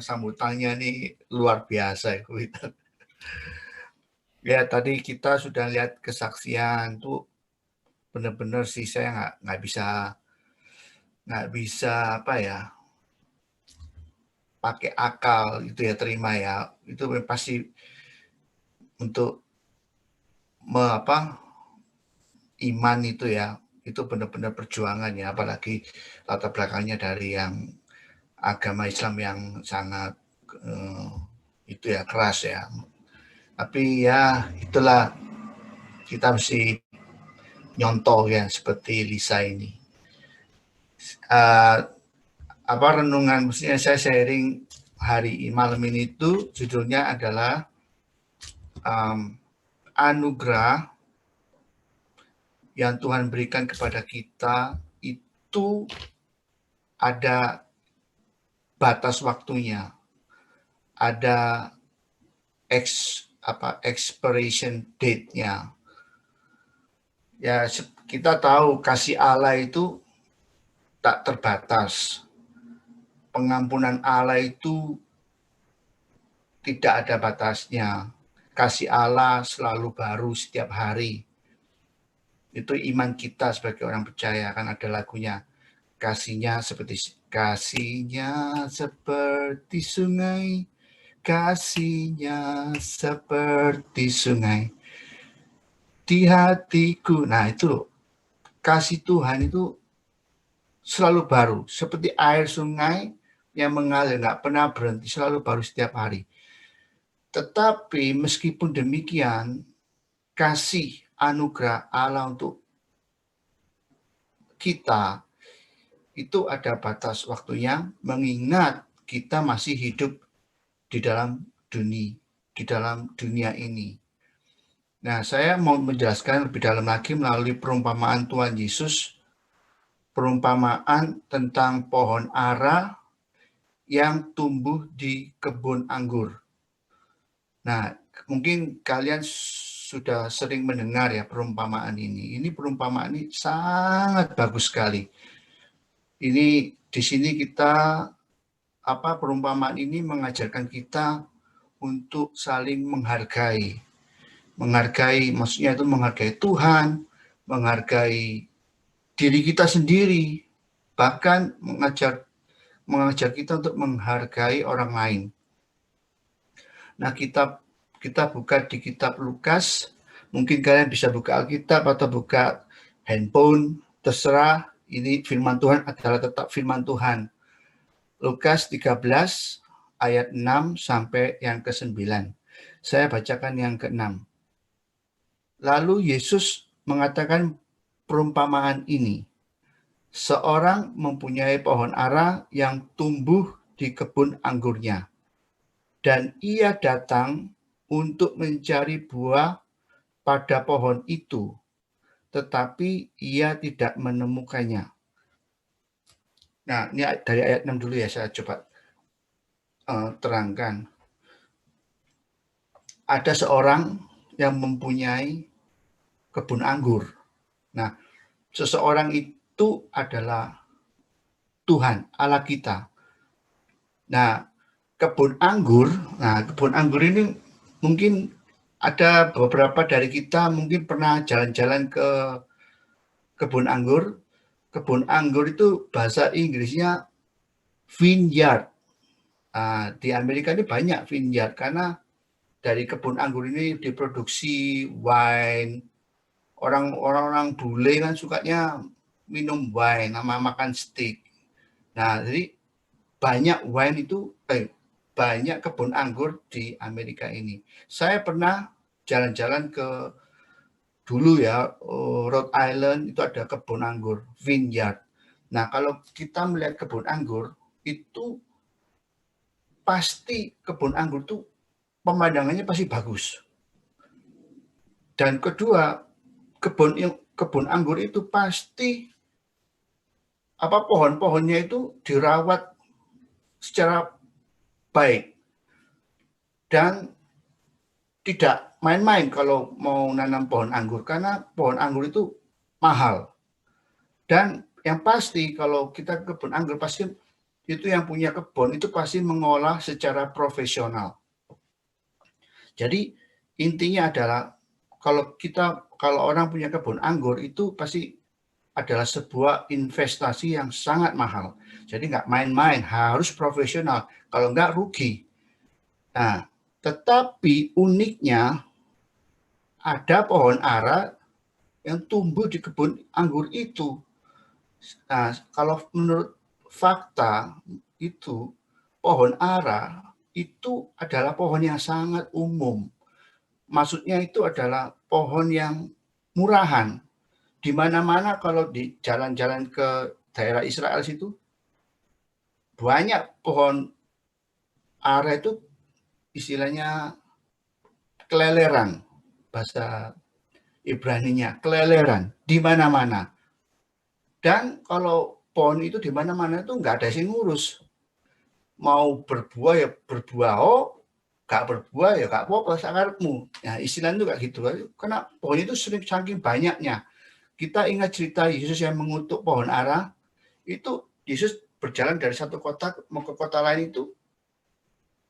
sambutannya nih luar biasa ya. Ya tadi kita sudah lihat kesaksian tuh benar-benar sih saya nggak bisa apa ya pakai akal itu ya terima ya itu pasti untuk iman itu ya itu benar-benar perjuangan ya apalagi latar belakangnya dari yang agama Islam yang sangat itu ya keras ya tapi ya itulah kita mesti nyontoh ya seperti Lisa ini renungan mestinya saya sharing hari malam ini itu judulnya adalah anugerah yang Tuhan berikan kepada kita itu ada batas waktunya, ada expiration date-nya. Ya kita tahu kasih Allah itu tak terbatas. Pengampunan Allah itu tidak ada batasnya. Kasih Allah selalu baru setiap hari. Itu iman kita sebagai orang percaya, kan ada lagunya. Kasihnya seperti sungai, kasihnya seperti sungai di hatiku. Nah itu kasih Tuhan itu selalu baru, seperti air sungai yang mengalir, nggak pernah berhenti, selalu baru setiap hari. Tetapi meskipun demikian, kasih anugerah Allah untuk kita itu ada batas waktunya, mengingat kita masih hidup di dalam dunia ini. Nah, saya mau menjelaskan lebih dalam lagi melalui perumpamaan Tuhan Yesus, perumpamaan tentang pohon ara yang tumbuh di kebun anggur. Nah, mungkin kalian sudah sering mendengar ya perumpamaan ini. Ini perumpamaan ini sangat bagus sekali. Ini di sini kita perumpamaan ini mengajarkan kita untuk saling menghargai. Menghargai maksudnya itu menghargai Tuhan, menghargai diri kita sendiri, bahkan mengajar kita untuk menghargai orang lain. Nah, kita buka di kitab Lukas, mungkin kalian bisa buka Alkitab atau buka handphone, terserah. Ini firman Tuhan adalah tetap firman Tuhan. Lukas 13 ayat 6 sampai yang ke-9. Saya bacakan yang ke-6. Lalu Yesus mengatakan perumpamaan ini. Seorang mempunyai pohon ara yang tumbuh di kebun anggurnya. Dan ia datang untuk mencari buah pada pohon itu, tetapi ia tidak menemukannya. Nah, ini dari ayat 6 dulu ya, saya coba terangkan. Ada seorang yang mempunyai kebun anggur. Nah, seseorang itu adalah Tuhan, Allah kita. Nah, kebun anggur ini mungkin ada beberapa dari kita mungkin pernah jalan-jalan ke kebun anggur. Kebun anggur itu bahasa Inggrisnya vineyard. Di Amerika ini banyak vineyard karena dari kebun anggur ini diproduksi wine. Orang-orang bule kan sukanya minum wine sama makan steak. Nah, jadi banyak wine itu banyak kebun anggur di Amerika ini. Saya pernah jalan-jalan ke dulu ya Rhode Island, itu ada kebun anggur vineyard. Nah, kalau kita melihat kebun anggur itu pasti kebun anggur itu pemandangannya pasti bagus. Dan kedua, kebun anggur itu pasti pohon-pohonnya itu dirawat secara baik dan tidak main-main kalau mau nanam pohon anggur karena pohon anggur itu mahal. Dan yang pasti kalau kita kebun anggur pasti itu yang punya kebun itu pasti mengolah secara profesional. Jadi intinya adalah kalau orang punya kebun anggur itu pasti adalah sebuah investasi yang sangat mahal. Jadi nggak main-main, harus profesional. Kalau nggak rugi. Nah, tetapi uniknya ada pohon ara yang tumbuh di kebun anggur itu. Nah, kalau menurut fakta itu pohon ara itu adalah pohon yang sangat umum. Maksudnya itu adalah pohon yang murahan. Di mana-mana kalau di jalan-jalan ke daerah Israel situ banyak pohon ara itu istilahnya keleleran, bahasa Ibraninya keleleran di mana-mana. Dan kalau pohon itu di mana-mana itu nggak ada yang ngurus. Mau berbuah ya berbuah, nggak berbuah ya nggak apa-apa sakarepmu. Ya istilahnya itu kayak gitu. Karena pohon itu saking banyaknya. Kita ingat cerita Yesus yang mengutuk pohon ara, itu Yesus berjalan dari satu kota mau ke kota lain itu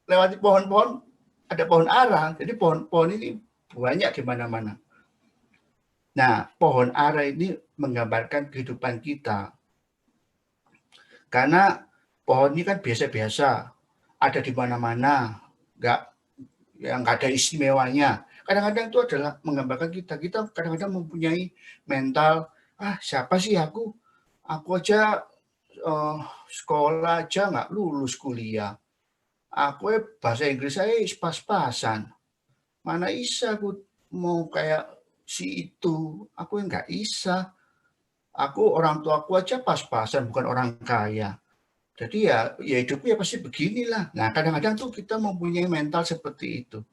lewati pohon-pohon, ada pohon ara. Jadi pohon-pohon ini banyak di mana-mana. Nah, pohon ara ini menggambarkan kehidupan kita. Karena pohon ini kan biasa-biasa, ada di mana-mana, nggak ada istimewanya. Kadang-kadang itu adalah menggambarkan kita. Kita kadang-kadang mempunyai mental, siapa sih aku? Aku aja sekolah aja nggak lulus kuliah. Aku bahasa Inggris saya pas-pasan. Mana bisa aku mau kayak si itu. Aku nggak bisa. Aku orang tua aku aja pas-pasan, bukan orang kaya. Jadi ya hidupku ya pasti beginilah. Nah, kadang-kadang tuh kita mempunyai mental seperti itu.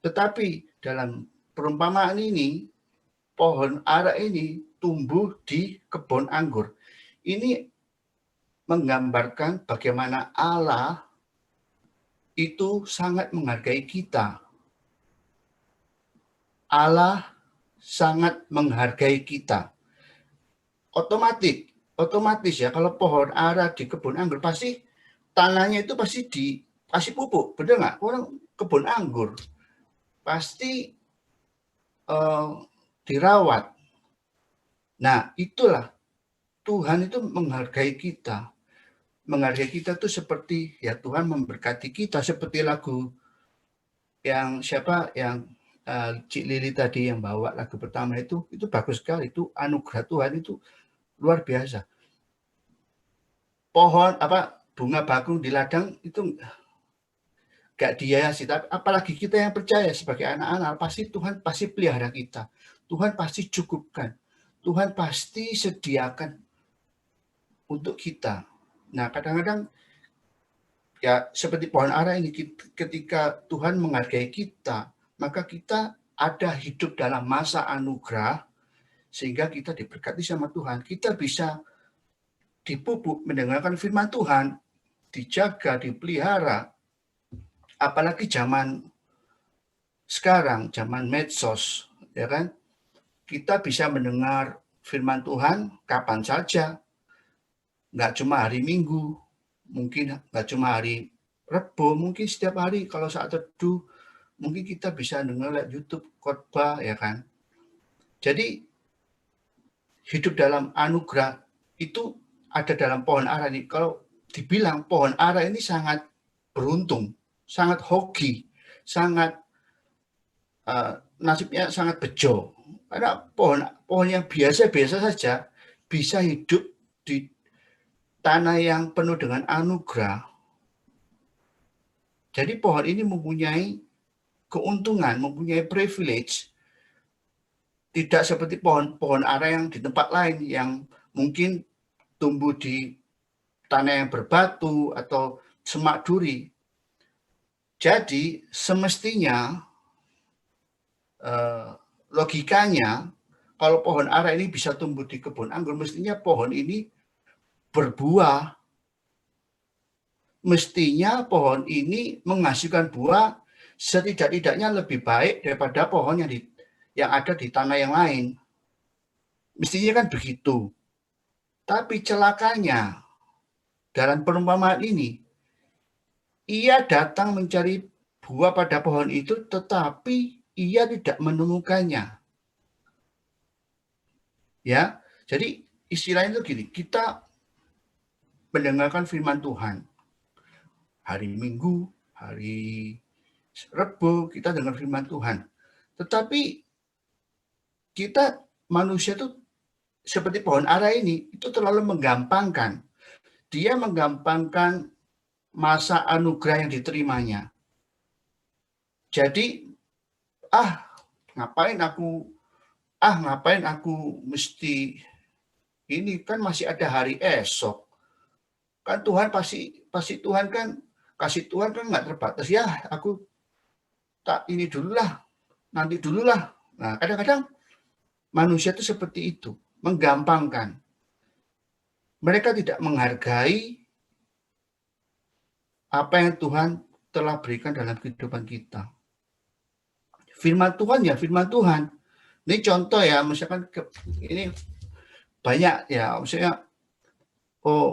Tetapi dalam perumpamaan ini, pohon ara ini tumbuh di kebun anggur. Ini menggambarkan bagaimana Allah itu sangat menghargai kita. Allah sangat menghargai kita. Otomatis ya kalau pohon ara di kebun anggur pasti tanahnya itu pasti dikasih pupuk, benar nggak? Orang kebun anggur pasti dirawat. Nah, itulah Tuhan itu menghargai kita. Menghargai kita tuh seperti ya Tuhan memberkati kita seperti lagu yang Cik Lili tadi yang bawa lagu pertama itu bagus sekali. Itu anugerah Tuhan itu luar biasa. Pohon bunga bakung di ladang itu gak dihiasi, tapi apalagi kita yang percaya sebagai anak-anak, pasti Tuhan pasti pelihara kita. Tuhan pasti cukupkan. Tuhan pasti sediakan untuk kita. Nah, kadang-kadang ya seperti pohon ara ini, ketika Tuhan menghargai kita, maka kita ada hidup dalam masa anugerah, sehingga kita diberkati sama Tuhan. Kita bisa dipupuk mendengarkan firman Tuhan, dijaga, dipelihara. Apalagi zaman sekarang, zaman medsos, ya kan? Kita bisa mendengar firman Tuhan kapan saja. Nggak cuma hari Minggu, mungkin nggak cuma hari Rebo, mungkin setiap hari kalau saat teduh, mungkin kita bisa dengar lewat YouTube khotbah, ya kan? Jadi hidup dalam anugerah itu ada dalam pohon ara ini. Kalau dibilang pohon ara ini sangat beruntung, sangat hoki, sangat nasibnya sangat bejo. Karena pohon yang biasa-biasa saja bisa hidup di tanah yang penuh dengan anugerah. Jadi pohon ini mempunyai keuntungan, mempunyai privilege, tidak seperti pohon-pohon ara yang di tempat lain yang mungkin tumbuh di tanah yang berbatu atau semak duri. Jadi semestinya logikanya kalau pohon ara ini bisa tumbuh di kebun anggur, mestinya pohon ini berbuah. Mestinya pohon ini menghasilkan buah setidak-tidaknya lebih baik daripada pohon yang ada di tanah yang lain. Mestinya kan begitu. Tapi celakanya dalam perumpamaan ini, ia datang mencari buah pada pohon itu, tetapi ia tidak menemukannya. Ya, jadi istilahnya itu gini, kita mendengarkan firman Tuhan. Hari Minggu, hari Rebo, kita dengar firman Tuhan. Tetapi kita manusia itu seperti pohon ara ini, itu terlalu menggampangkan. Dia menggampangkan masa anugerah yang diterimanya. Jadi, ngapain aku mesti ini, kan masih ada hari esok. Kan Tuhan pasti Tuhan kan kasih Tuhan kan nggak terbatas ya. Aku tak ini dululah, nanti dululah. Nah, kadang-kadang manusia itu seperti itu, menggampangkan. Mereka tidak menghargai apa yang Tuhan telah berikan dalam kehidupan kita. Firman Tuhan ya, firman Tuhan. Ini contoh ya, misalkan ini banyak ya, misalnya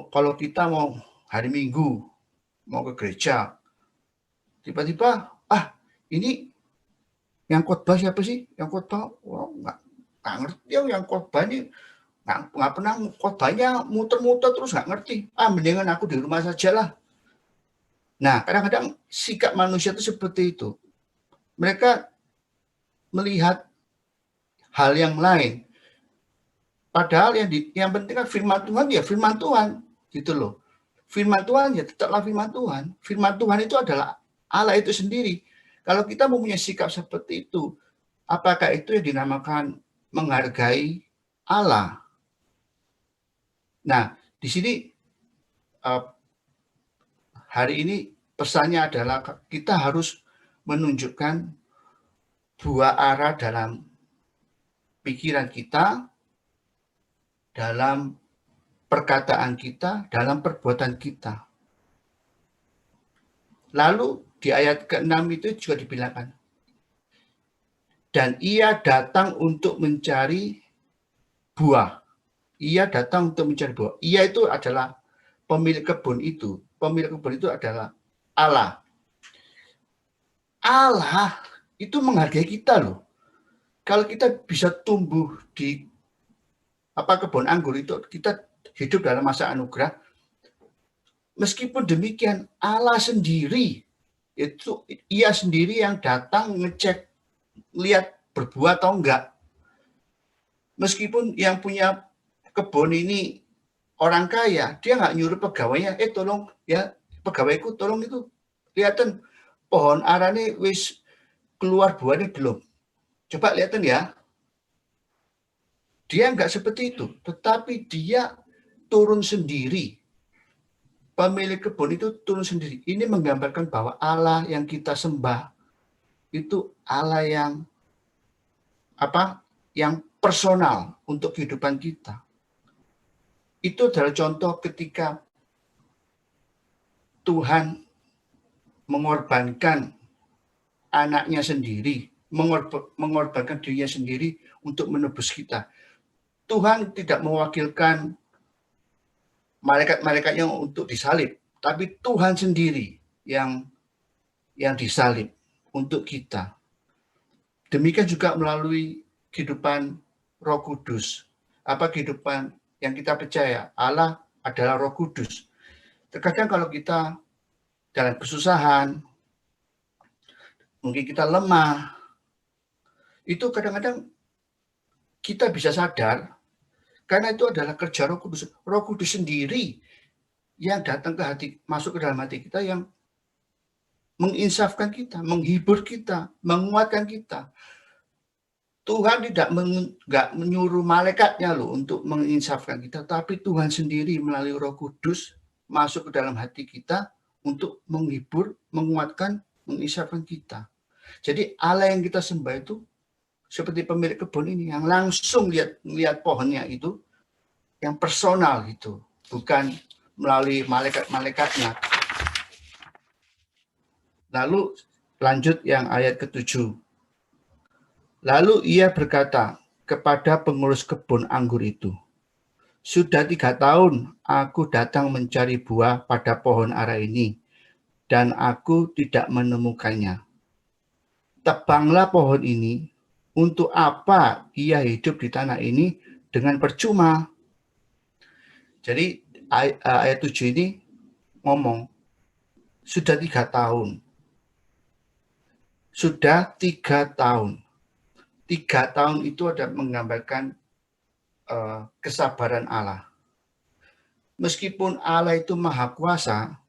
kalau kita mau hari Minggu mau ke gereja, tiba-tiba ini yang khotbah siapa sih? Yang khotbah nggak ngerti yang khotbah ini nggak pernah khotbahnya muter-muter terus nggak ngerti. Mendingan aku di rumah saja lah. Nah, kadang-kadang sikap manusia itu seperti itu. Mereka melihat hal yang lain. Padahal yang penting kan firman Tuhan ya firman Tuhan gitu loh. Firman Tuhan ya tetaplah firman Tuhan. Firman Tuhan itu adalah Allah itu sendiri. Kalau kita mempunyai sikap seperti itu, apakah itu yang dinamakan menghargai Allah? Nah, di sini hari ini pesannya adalah kita harus menunjukkan buah ara dalam pikiran kita, dalam perkataan kita, dalam perbuatan kita. Lalu di ayat ke-6 itu juga dibilangkan, dan ia datang untuk mencari buah. Ia datang untuk mencari buah. Ia itu adalah pemilik kebun itu. Pemilik kebun itu adalah Allah. Allah itu menghargai kita loh. Kalau kita bisa tumbuh di kebun anggur itu, kita hidup dalam masa anugerah. Meskipun demikian, Allah sendiri itu ia sendiri yang datang ngecek, lihat berbuah atau enggak. Meskipun yang punya kebun ini orang kaya, dia nggak nyuruh pegawainya, tolong ya pegawaiku tolong itu lihatan pohon ara ini wis keluar buahnya belum. Coba lihatan ya. Dia nggak seperti itu, tetapi dia turun sendiri. Pemilik kebun itu turun sendiri. Ini menggambarkan bahwa Allah yang kita sembah itu Allah yang yang personal untuk kehidupan kita. Itu adalah contoh ketika Tuhan mengorbankan anaknya sendiri, mengorbankan dirinya sendiri untuk menebus kita. Tuhan tidak mewakilkan malaikat-malaikatnya untuk disalib, tapi Tuhan sendiri yang disalib untuk kita. Demikian juga melalui kehidupan Roh Kudus. Kehidupan yang kita percaya, Allah adalah Roh Kudus. Terkadang kalau kita dalam kesusahan, mungkin kita lemah, itu kadang-kadang kita bisa sadar, karena itu adalah kerja Roh Kudus. Roh Kudus sendiri yang datang ke hati, masuk ke dalam hati kita, yang menginsafkan kita, menghibur kita, menguatkan kita. Tuhan tidak menyuruh malaikatnya loh untuk menginsafkan kita, tapi Tuhan sendiri melalui Roh Kudus masuk ke dalam hati kita untuk menghibur, menguatkan, menginsafkan kita. Jadi Allah yang kita sembah itu seperti pemilik kebun ini yang langsung lihat pohonnya itu, yang personal gitu, bukan melalui malaikat-malaikatnya. Lalu lanjut yang ayat ke-7. Lalu ia berkata kepada pengurus kebun anggur itu, Sudah 3 tahun aku datang mencari buah pada pohon ara ini, dan aku tidak menemukannya. Tebanglah pohon ini, untuk apa ia hidup di tanah ini dengan percuma. Jadi ayat 7 ini ngomong, sudah 3 tahun. Sudah 3 tahun. 3 tahun itu ada menggambarkan kesabaran Allah. Meskipun Allah itu maha kuasa,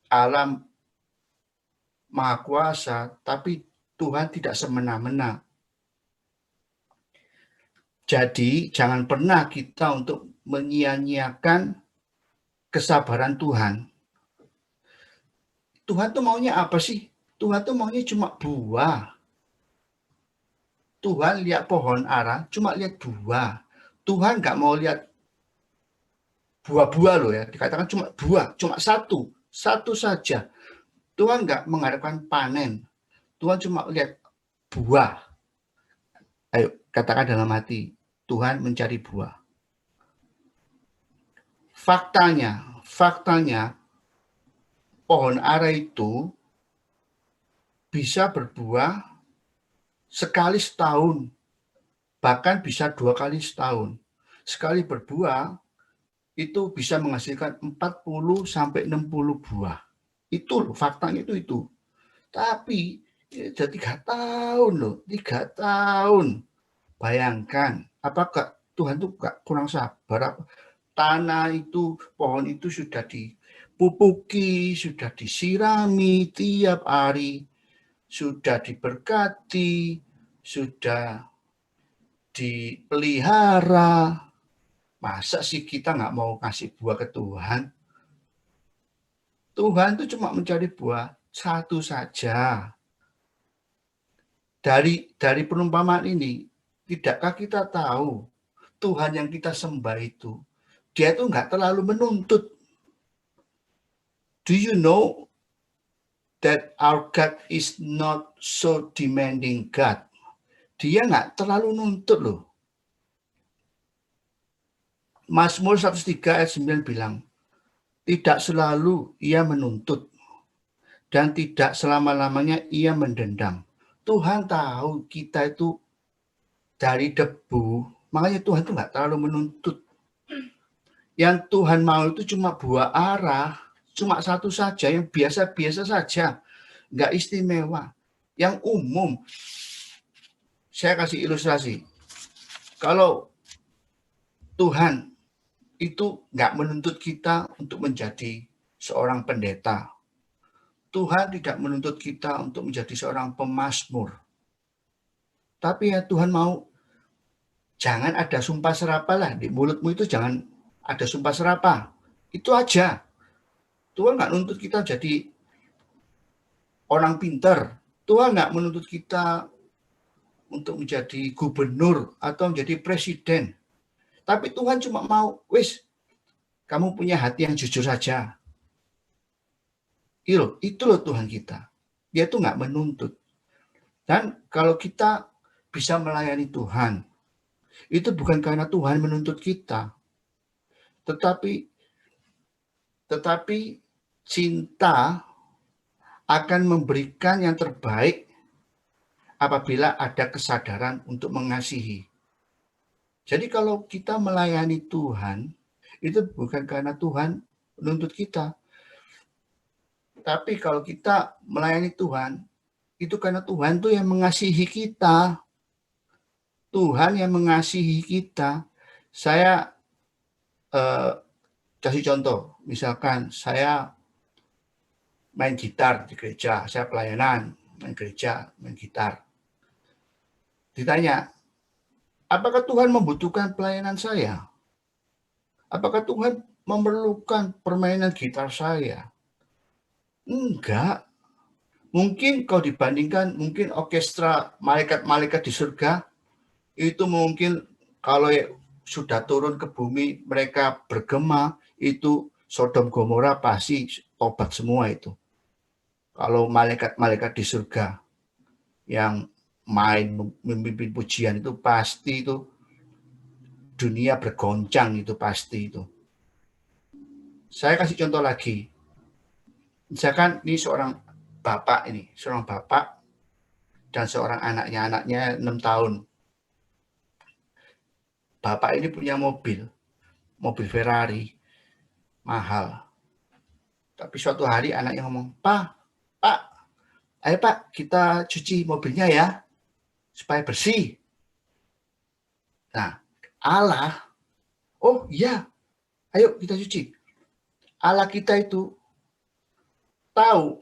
Allah maha kuasa, tapi Tuhan tidak semena-mena. Jadi jangan pernah kita untuk menyia-nyiakan kesabaran Tuhan. Tuhan tuh maunya apa sih? Tuhan tuh maunya cuma buah. Tuhan lihat pohon ara, cuma lihat buah. Tuhan nggak mau lihat buah-buah loh ya. Dikatakan cuma buah, cuma satu saja. Tuhan nggak mengharapkan panen. Tuhan cuma lihat buah. Ayo, katakan dalam hati, Tuhan mencari buah. Faktanya, pohon ara itu bisa berbuah sekali setahun, bahkan bisa 2 kali setahun. Sekali berbuah, itu bisa menghasilkan 40 sampai 60 buah. Itu loh, faktanya itu. Tapi, sudah 3 tahun loh, 3 tahun. Bayangkan, apakah Tuhan itu kurang sabar? Tanah itu, pohon itu sudah dipupuki, sudah disirami tiap hari, sudah diberkati, sudah dipelihara. Masa sih kita nggak mau kasih buah ke Tuhan? Tuhan itu cuma mencari buah satu saja. Dari perumpamaan ini, tidakkah kita tahu Tuhan yang kita sembah itu, dia itu nggak terlalu menuntut. Do you know that our God is not so demanding God? Dia nggak terlalu nuntut loh. Mazmur 103 ayat 9 bilang, tidak selalu ia menuntut, dan tidak selama-lamanya ia mendendam. Tuhan tahu kita itu dari debu, makanya Tuhan itu nggak terlalu menuntut. Yang Tuhan mau itu cuma buah ara, cuma satu saja, yang biasa-biasa saja, nggak istimewa. Yang umum, saya kasih ilustrasi. Kalau Tuhan itu nggak menuntut kita untuk menjadi seorang pendeta. Tuhan tidak menuntut kita untuk menjadi seorang pemazmur. Tapi ya Tuhan mau, jangan ada sumpah serapah lah. Di mulutmu itu jangan ada sumpah serapah. Itu aja. Tuhan nggak menuntut kita jadi orang pintar. Tuhan nggak menuntut kita untuk menjadi gubernur atau menjadi presiden. Tapi Tuhan cuma mau, wis, kamu punya hati yang jujur saja. Itu loh Tuhan kita. Dia tuh nggak menuntut. Dan kalau kita bisa melayani Tuhan, itu bukan karena Tuhan menuntut kita, tetapi cinta akan memberikan yang terbaik apabila ada kesadaran untuk mengasihi. Jadi kalau kita melayani Tuhan, itu bukan karena Tuhan menuntut kita. Tapi kalau kita melayani Tuhan, itu karena Tuhan tuh yang mengasihi kita. Tuhan yang mengasihi kita. Saya kasih contoh, misalkan saya main gitar di gereja, saya pelayanan, main gereja, main gitar. Ditanya, apakah Tuhan membutuhkan pelayanan saya? Apakah Tuhan memerlukan permainan gitar saya? Enggak. Mungkin kalau dibandingkan, mungkin orkestra malaikat-malaikat di surga, itu mungkin kalau sudah turun ke bumi, mereka bergema, itu Sodom Gomora pasti tobat semua itu. Kalau malaikat-malaikat di surga yang main memimpin pujian itu pasti itu dunia bergoncang itu pasti itu. Saya kasih contoh lagi. Misalkan ini seorang bapak dan seorang anaknya 6 tahun. Bapak ini punya mobil Ferrari, mahal. Tapi suatu hari anaknya ngomong, Pak, ayo Pak, kita cuci mobilnya ya, supaya bersih. Nah, Allah, oh iya, ayo kita cuci. Allah kita itu tahu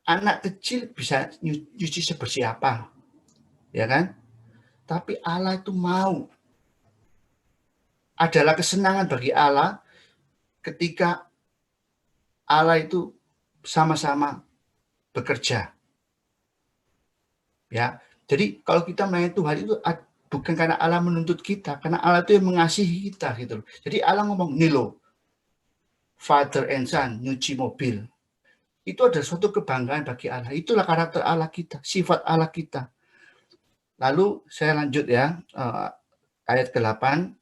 anak kecil bisa nyuci sebersih apa, ya kan? Tapi Allah itu mau. Adalah kesenangan bagi Allah ketika Allah itu sama-sama bekerja. Ya, jadi kalau kita melayani Tuhan itu bukan karena Allah menuntut kita, karena Allah itu yang mengasihi kita gitu. Jadi Allah ngomong, nih loh, father and son nyuci mobil. Itu adalah suatu kebanggaan bagi Allah. Itulah karakter Allah kita, sifat Allah kita. Lalu saya lanjut ya, ayat ke-8.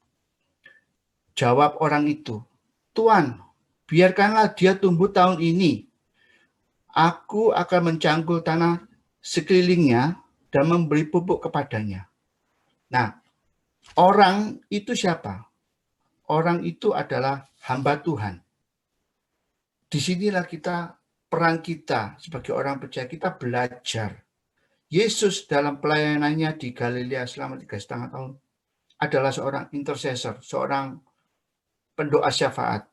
Jawab orang itu, Tuan, biarkanlah dia tumbuh tahun ini. Aku akan mencangkul tanah sekelilingnya dan memberi pupuk kepadanya. Nah, orang itu siapa? Orang itu adalah hamba Tuhan. Disinilah peran kita sebagai orang percaya, kita belajar. Yesus dalam pelayanannya di Galilea selama 3,5 tahun adalah seorang intercessor, seorang pendoa syafaat.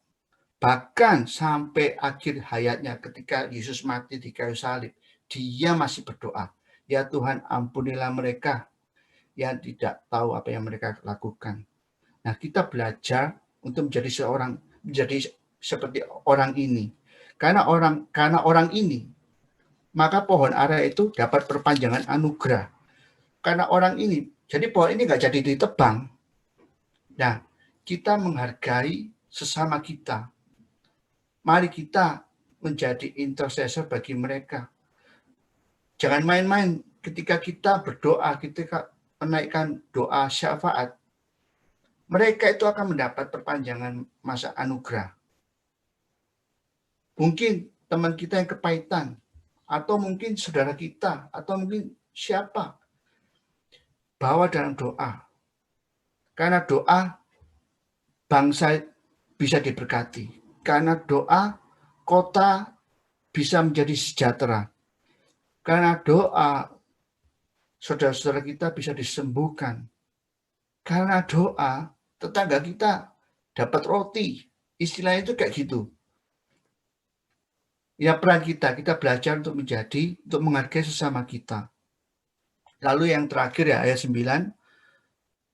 Bahkan sampai akhir hayatnya ketika Yesus mati di kayu salib, dia masih berdoa, ya Tuhan ampunilah mereka yang tidak tahu apa yang mereka lakukan. Nah, kita belajar untuk menjadi seperti orang ini. Karena orang ini, maka pohon ara itu dapat perpanjangan anugerah. Karena orang ini, jadi pohon ini nggak jadi ditebang. Nah, kita menghargai sesama kita. Mari kita menjadi intercessor bagi mereka. Jangan main-main ketika kita berdoa, ketika menaikkan doa syafaat. Mereka itu akan mendapat perpanjangan masa anugerah. Mungkin teman kita yang kepahitan, atau mungkin saudara kita, atau mungkin siapa. Bawa dalam doa. Karena doa, bangsa bisa diberkati. Karena doa, kota bisa menjadi sejahtera. Karena doa, saudara-saudara kita bisa disembuhkan. Karena doa, tetangga kita dapat roti. Istilahnya itu kayak gitu. Ya, peran kita belajar untuk menghargai sesama kita. Lalu yang terakhir ya, ayat 9.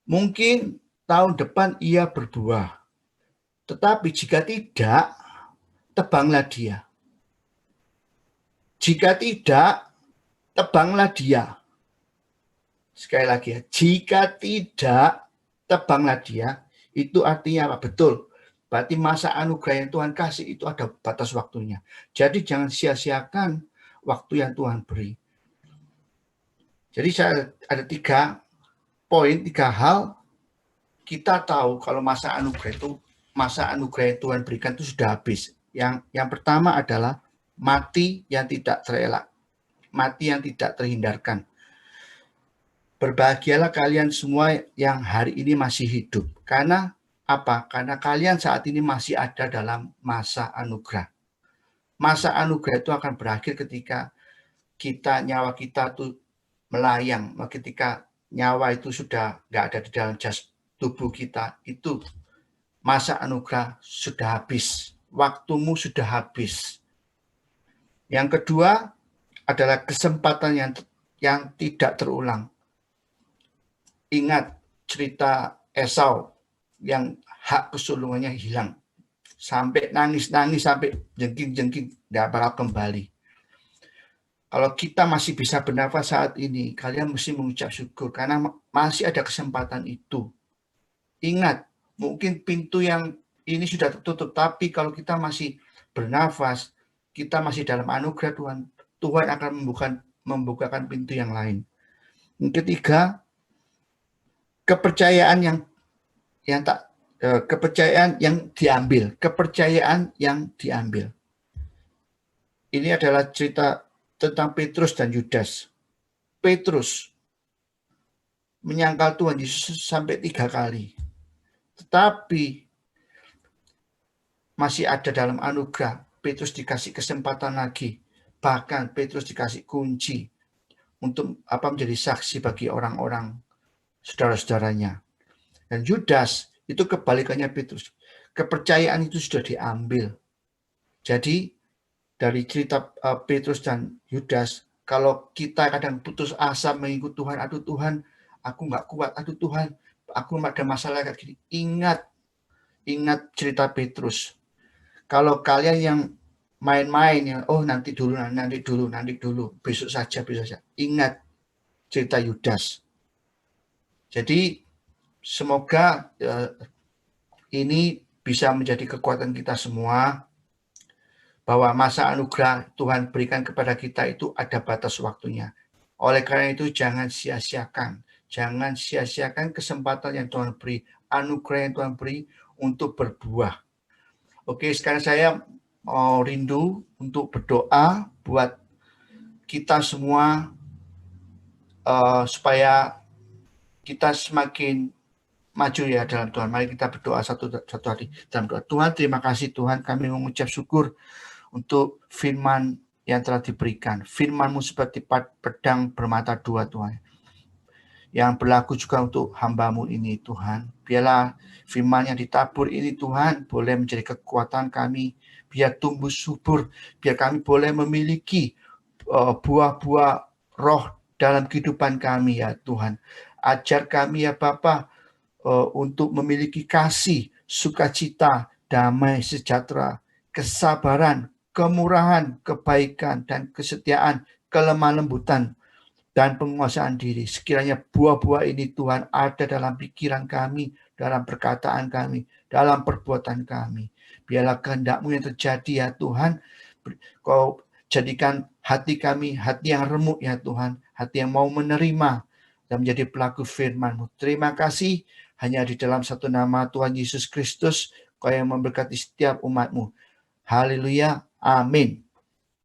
Mungkin tahun depan ia berbuah. Tetapi jika tidak, tebanglah dia. Jika tidak, tebanglah dia. Sekali lagi ya, jika tidak, tebanglah dia. Itu artinya apa? Betul. Berarti masa anugerah yang Tuhan kasih itu ada batas waktunya. Jadi jangan sia-siakan waktu yang Tuhan beri. Jadi saya ada 3 poin, 3 hal. Kita tahu kalau masa anugerah yang Tuhan berikan itu sudah habis. Yang pertama adalah mati yang tidak terelak, mati yang tidak terhindarkan. Berbahagialah kalian semua yang hari ini masih hidup. Karena apa? Karena kalian saat ini masih ada dalam masa anugerah. Masa anugerah itu akan berakhir ketika nyawa kita itu melayang. Ketika nyawa itu sudah nggak ada di dalam tubuh kita, itu masa anugerah sudah habis. Waktumu sudah habis. Yang kedua adalah kesempatan yang tidak terulang. Ingat cerita Esau yang hak kesulungannya hilang. Sampai nangis-nangis, sampai jengking-jengking, tidak bakal kembali. Kalau kita masih bisa bernafas saat ini, kalian mesti mengucap syukur karena masih ada kesempatan itu. Ingat, mungkin pintu yang ini sudah tertutup, tapi kalau kita masih bernafas, kita masih dalam anugerah Tuhan, Tuhan akan membukakan pintu yang lain. Yang ketiga, kepercayaan yang kepercayaan yang diambil. Ini adalah cerita tentang Petrus dan Yudas. Petrus menyangkal Tuhan Yesus sampai 3 kali. Tetapi masih ada dalam anugerah, Petrus dikasih kesempatan lagi. Bahkan Petrus dikasih kunci untuk menjadi saksi bagi orang-orang saudara-saudaranya. Dan Yudas itu kebalikannya Petrus. Kepercayaan itu sudah diambil. Jadi dari cerita Petrus dan Yudas, kalau kita kadang putus asa mengikut Tuhan, aduh Tuhan, aku nggak kuat, aduh Tuhan, aku ada masalah kayak gini. Ingat cerita Petrus. Kalau kalian yang main-main, ya, oh nanti dulu, besok saja. Ingat cerita Yudas. Jadi semoga ini bisa menjadi kekuatan kita semua, bahwa masa anugerah Tuhan berikan kepada kita itu ada batas waktunya. Oleh karena itu jangan sia-siakan. Jangan sia-siakan kesempatan yang Tuhan beri, anugerah yang Tuhan beri untuk berbuah. Oke, sekarang saya mau rindu untuk berdoa buat kita semua, supaya kita semakin maju ya dalam Tuhan. Mari kita berdoa satu hati dalam doa. Tuhan, terima kasih Tuhan, kami mengucap syukur untuk firman yang telah diberikan. Firman-Mu seperti pedang bermata dua Tuhan, yang berlaku juga untuk hamba-Mu ini Tuhan. Biarlah firman yang ditabur ini Tuhan boleh menjadi kekuatan kami, biar tumbuh subur, biar kami boleh memiliki buah-buah roh dalam kehidupan kami ya Tuhan. Ajar kami ya Bapa untuk memiliki kasih, sukacita, damai, sejahtera, kesabaran, kemurahan, kebaikan, dan kesetiaan, kelemah lembutan, dan penguasaan diri. Sekiranya buah-buah ini Tuhan ada dalam pikiran kami, dalam perkataan kami, dalam perbuatan kami. Biarlah kehendak-Mu yang terjadi ya Tuhan. Kau jadikan hati kami hati yang remuk ya Tuhan, hati yang mau menerima dan menjadi pelaku firman-Mu. Terima kasih, hanya di dalam satu nama Tuhan Yesus Kristus, Kau yang memberkati setiap umat-Mu. Haleluya, amin.